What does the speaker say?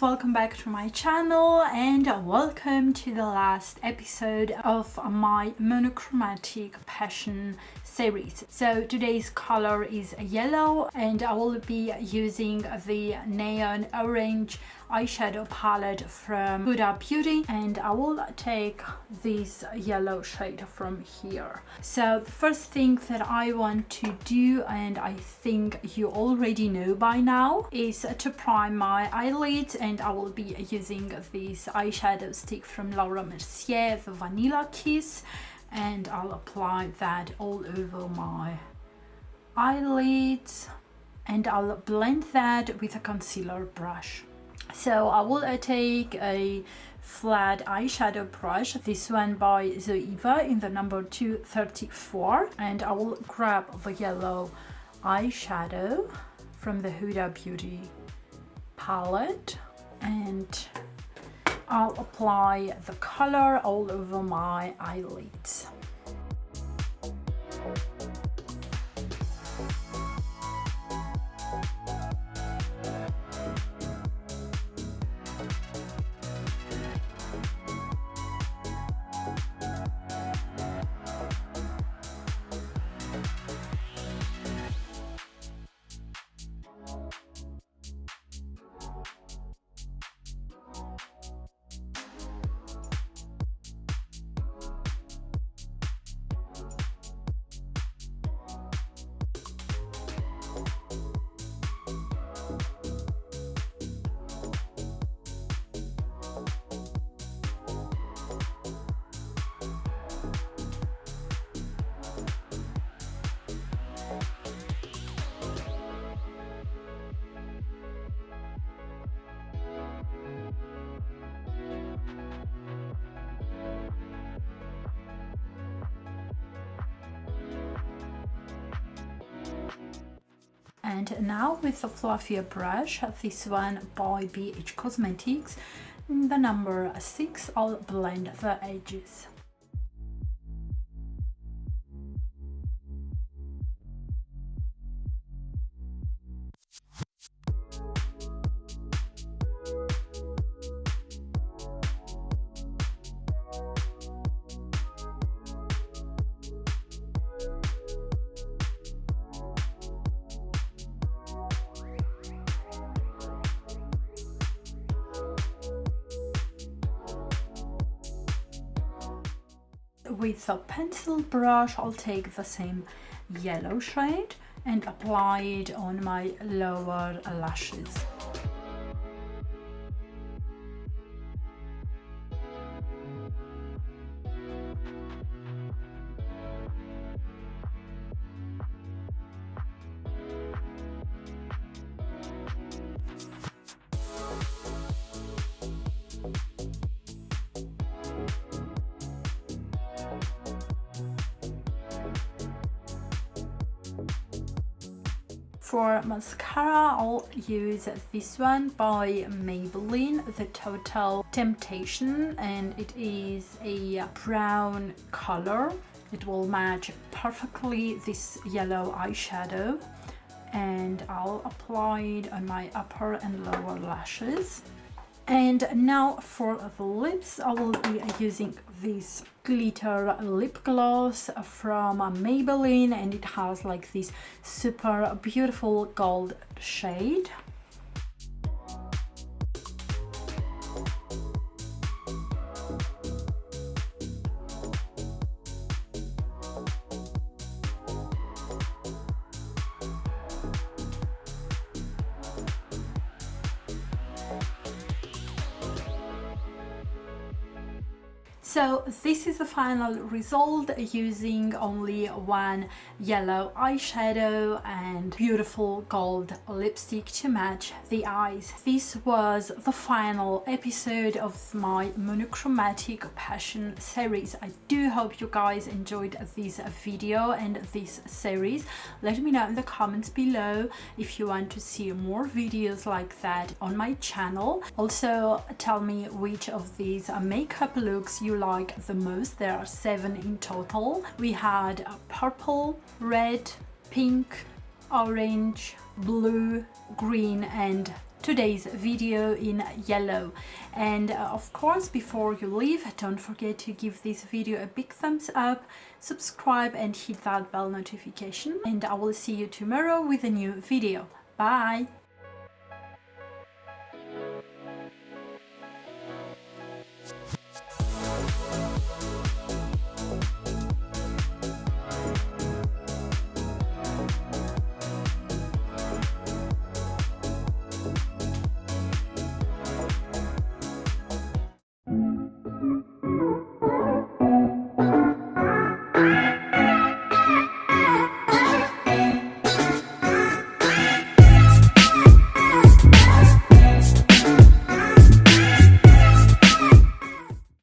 welcome back to my channel and welcome to the last episode of my monochromatic passion series. So today's color is yellow and I will be using the neon orange eyeshadow palette from Huda Beauty, and I will take this yellow shade from here. So the first thing that I want to do, and I think you already know by now, is to prime my eyelids, and I will be using this eyeshadow stick from Laura Mercier, the Vanilla Kiss, and I'll apply that all over my eyelids and I'll blend that with a concealer brush. So I will take a flat eyeshadow brush, this one by Zoeva in the number 234, and I will grab the yellow eyeshadow from the Huda Beauty palette and I'll apply the color all over my eyelids. And now with a fluffier brush, this one by BH Cosmetics, the number 6, I'll blend the edges. With a pencil brush, I'll take the same yellow shade and apply it on my lower lashes. For mascara, I'll use this one by Maybelline, the Total Temptation, and it is a brown color. It will match perfectly this yellow eyeshadow, and I'll apply it on my upper and lower lashes. And now for the lips, I will be using this glitter lip gloss from Maybelline, and it has like this super beautiful gold shade. So this is the final result using only one yellow eyeshadow and beautiful gold lipstick to match the eyes. This was the final episode of my monochromatic passion series. I do hope you guys enjoyed this video and this series. Let me know in the comments below if you want to see more videos like that on my channel. Also tell me which of these makeup looks you like the most. There are 7 in total. We had purple, red, pink, orange, blue, green and today's video in yellow. And of course, before you leave, don't forget to give this video a big thumbs up, subscribe and hit that bell notification, and I will see you tomorrow with a new video. Bye!